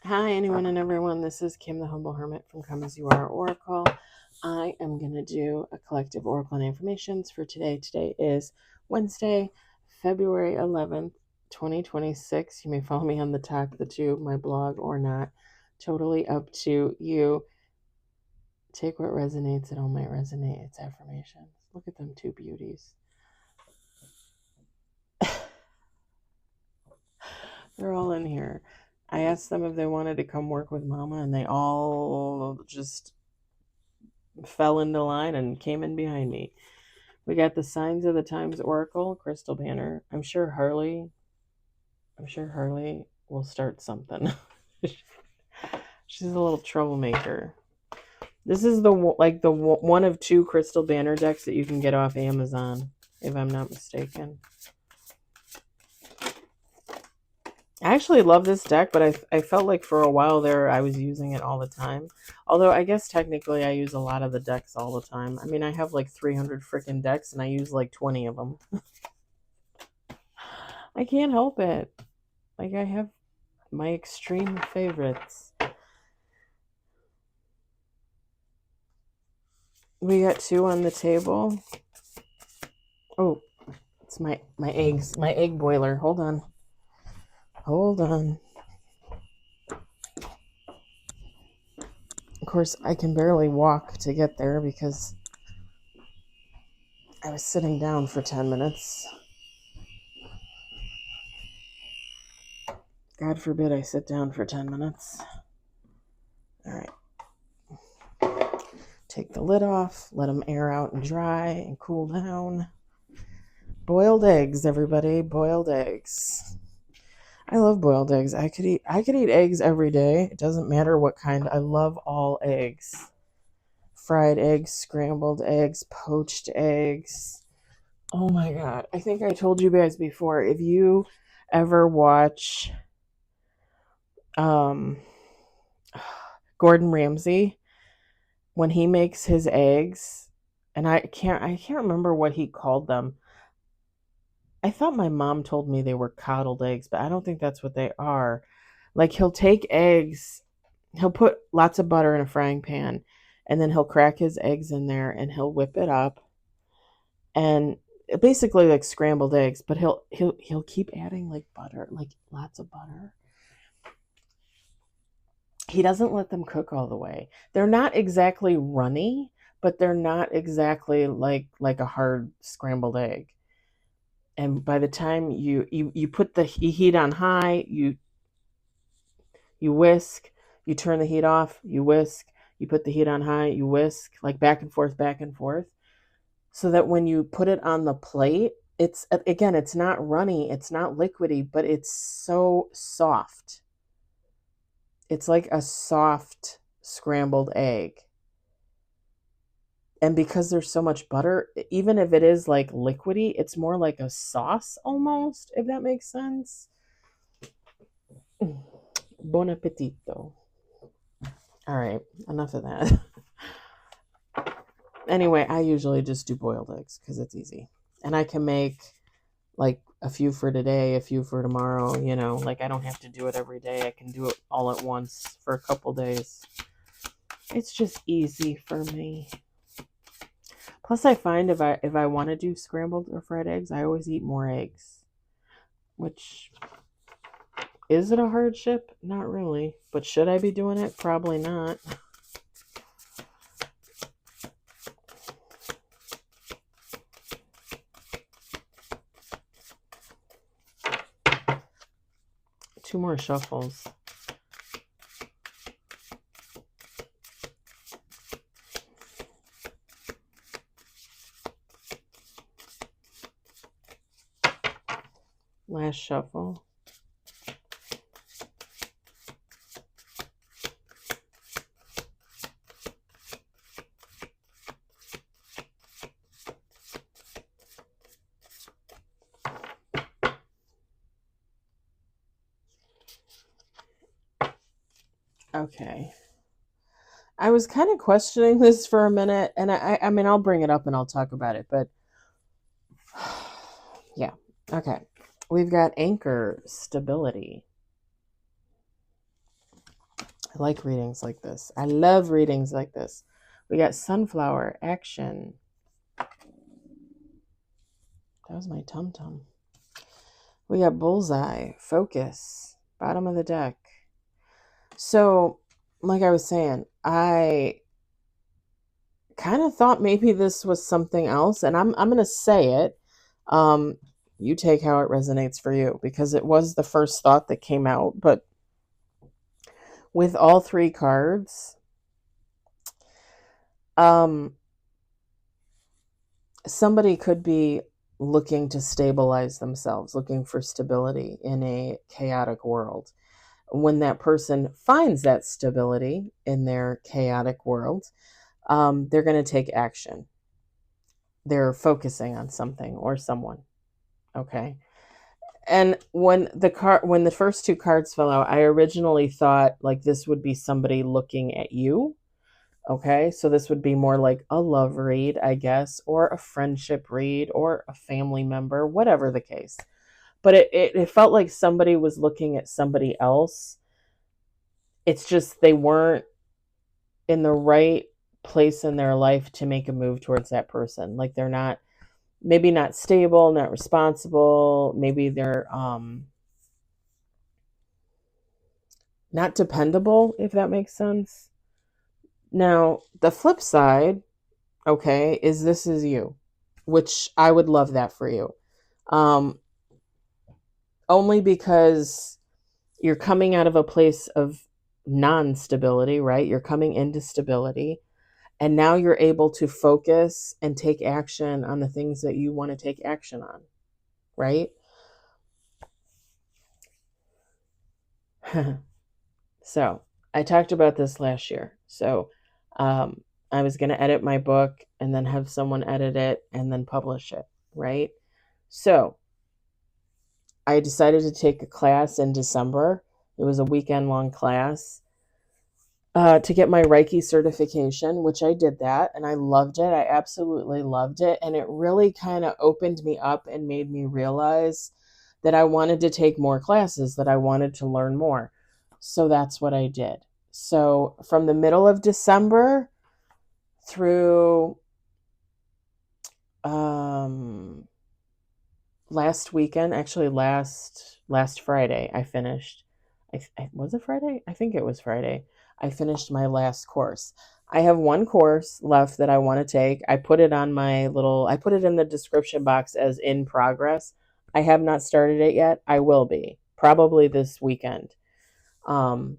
Hi, anyone and everyone. This is Kim, the Humble Hermit from Come As You Are Oracle. I am going to do a collective oracle and affirmations for today. Today is Wednesday, February 11th, 2026. You may follow me on the top of the tube, my blog, or not. Totally up to you. Take what resonates. It all might resonate. It's affirmations. Look at them two beauties. They're all in here. I asked them if they wanted to come work with Mama, and they all just fell into line and came in behind me. We got the Signs of the Times Oracle crystal banner. I'm sure Harley will start something. She's a little troublemaker. This is the one of two crystal banner decks that you can get off Amazon, if I'm not mistaken. I actually love this deck, but I felt like for a while there I was using it all the time. Although I guess technically I use a lot of the decks all the time. I mean, I have like 300 freaking decks and I use like 20 of them. I can't help it. Like, I have my extreme favorites. We got two on the table. Oh, it's my eggs, my egg boiler. Hold on. Of course, I can barely walk to get there because I was sitting down for 10 minutes. God forbid I sit down for 10 minutes. All right. Take the lid off, let them air out and dry and cool down. Boiled eggs, everybody. Boiled eggs. I love boiled eggs. I could eat eggs every day. It doesn't matter what kind. I love all eggs. Fried eggs, scrambled eggs, poached eggs. Oh my god. I think I told you guys before, if you ever watch Gordon Ramsay, when he makes his eggs, and I can't remember what he called them. I thought my mom told me they were coddled eggs, but I don't think that's what they are. Like, he'll take eggs, he'll put lots of butter in a frying pan, and then he'll crack his eggs in there and he'll whip it up, and basically like scrambled eggs, but he'll keep adding like butter, like lots of butter. He doesn't let them cook all the way. They're not exactly runny, but they're not exactly like a hard scrambled egg. And by the time you put the heat on high, you whisk, you turn the heat off, you whisk, you put the heat on high, you whisk, like back and forth, so that when you put it on the plate, it's not runny, it's not liquidy, but it's so soft. It's like a soft scrambled egg. And because there's so much butter, even if it is like liquidy, it's more like a sauce almost, if that makes sense. Bon appetito. All right, enough of that. Anyway, I usually just do boiled eggs because it's easy. And I can make like a few for today, a few for tomorrow, like I don't have to do it every day. I can do it all at once for a couple days. It's just easy for me. Plus, I find if I want to do scrambled or fried eggs, I always eat more eggs. Which, is it a hardship? Not really. But should I be doing it? Probably not. Two more shuffles. Last shuffle. Okay. I was kind of questioning this for a minute, and I mean, I'll bring it up and I'll talk about it, but yeah. Okay. We've got anchor, stability. I like readings like this. I love readings like this. We got sunflower, action. That was my tum-tum. We got bullseye, focus, bottom of the deck. So, like I was saying, I kind of thought maybe this was something else, and I'm going to say it. You take how it resonates for you, because it was the first thought that came out. But with all three cards, somebody could be looking to stabilize themselves, looking for stability in a chaotic world. When that person finds that stability in their chaotic world, they're going to take action. They're focusing on something or someone. Okay. And when the first two cards fell out, I originally thought like this would be somebody looking at you. Okay, so this would be more like a love read, I guess, or a friendship read, or a family member, whatever the case. But it felt like somebody was looking at somebody else. It's just they weren't in the right place in their life to make a move towards that person. Like they're not, maybe not stable, not responsible. Maybe they're not dependable, if that makes sense. Now, the flip side, okay, is this is you, which I would love that for you. Only because you're coming out of a place of non-stability, right? You're coming into stability, and now you're able to focus and take action on the things that you want to take action on, right? So I talked about this last year. So I was going to edit my book and then have someone edit it and then publish it, right? So I decided to take a class in December. It was a weekend long class to get my Reiki certification, which I did that and I loved it. I absolutely loved it. And it really kind of opened me up and made me realize that I wanted to take more classes, that I wanted to learn more. So that's what I did. So from the middle of December through last weekend, actually last Friday, I finished. Was it Friday? I think it was Friday. I finished my last course. I have one course left that I want to take. I put it on I put it in the description box as in progress. I have not started it yet. I will be probably this weekend. And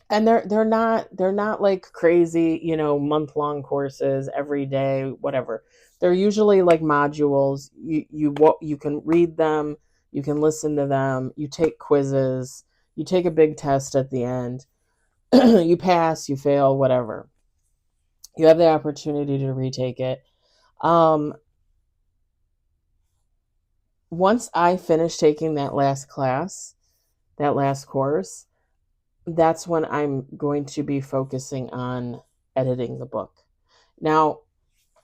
they're not like crazy, month-long courses every day, whatever. They're usually like modules. You can read them, you can listen to them, you take quizzes, you take a big test at the end. You pass, you fail, whatever. You have the opportunity to retake it. Once I finish taking that last class, that last course, that's when I'm going to be focusing on editing the book. Now,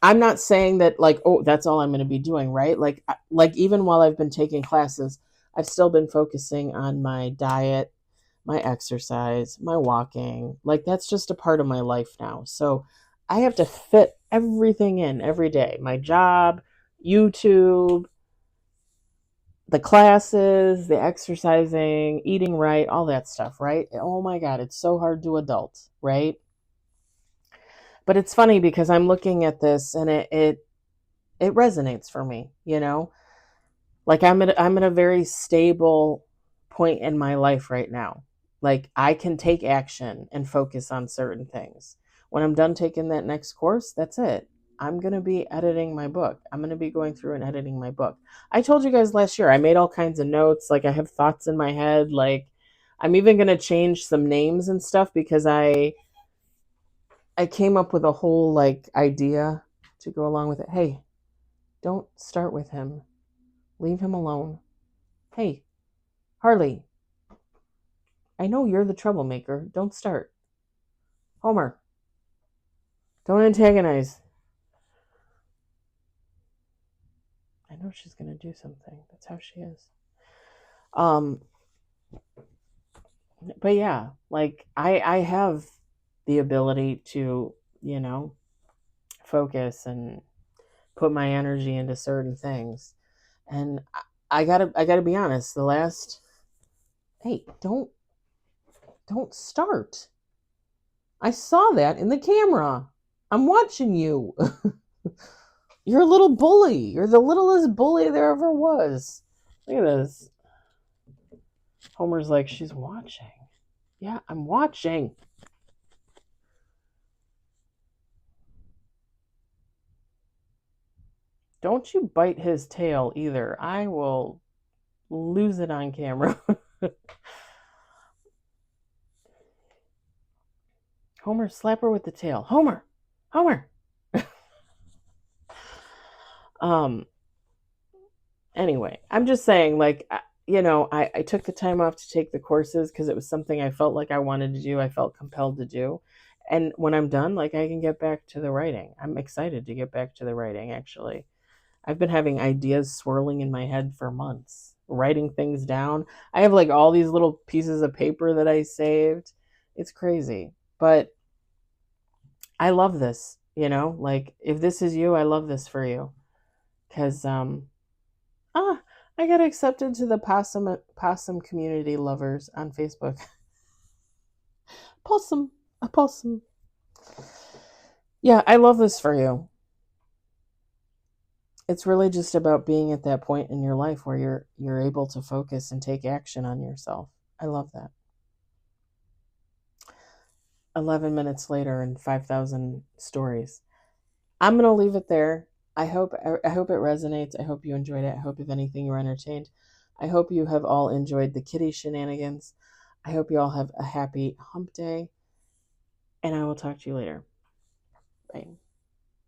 I'm not saying that like, oh, that's all I'm going to be doing, right? Like even while I've been taking classes, I've still been focusing on my diet, my exercise, my walking. Like that's just a part of my life now. So I have to fit everything in every day. My job, YouTube, the classes, the exercising, eating right, all that stuff, right? Oh my God, it's so hard to adult, right? But it's funny because I'm looking at this and it resonates for me, Like I'm at a very stable point in my life right now. Like I can take action and focus on certain things. When I'm done taking that next course, that's it. I'm going to be editing my book. I'm going to be going through and editing my book. I told you guys last year I made all kinds of notes, like I have thoughts in my head, like I'm even going to change some names and stuff because I came up with a whole like idea to go along with it. Hey, don't start with him. Leave him alone. Hey, Harley, I know you're the troublemaker. Don't start. Homer, don't antagonize. I know she's going to do something. That's how she is. But yeah, like I have the ability to, focus and put my energy into certain things. And I gotta be honest, the last hey, don't start. I saw that in the camera. I'm watching you. You're a little bully. You're the littlest bully there ever was. Look at this. Homer's like, she's watching. Yeah, I'm watching. Don't you bite his tail either. I will lose it on camera. Homer, slap her with the tail. Homer! Homer! um, anyway, I'm just saying, like, I took the time off to take the courses because it was something I felt like I wanted to do. I felt compelled to do. And when I'm done, like, I can get back to the writing. I'm excited to get back to the writing, actually. I've been having ideas swirling in my head for months, writing things down. I have like all these little pieces of paper that I saved. It's crazy. But I love this, like if this is you, I love this for you. Cause I got accepted to the possum community lovers on Facebook. Possum, a possum. Yeah, I love this for you. It's really just about being at that point in your life where you're able to focus and take action on yourself. I love that. 11 minutes later and 5,000 stories. I'm going to leave it there. I hope it resonates. I hope you enjoyed it. I hope if anything you were entertained. I hope you have all enjoyed the kitty shenanigans. I hope you all have a happy hump day, and I will talk to you later. Bye.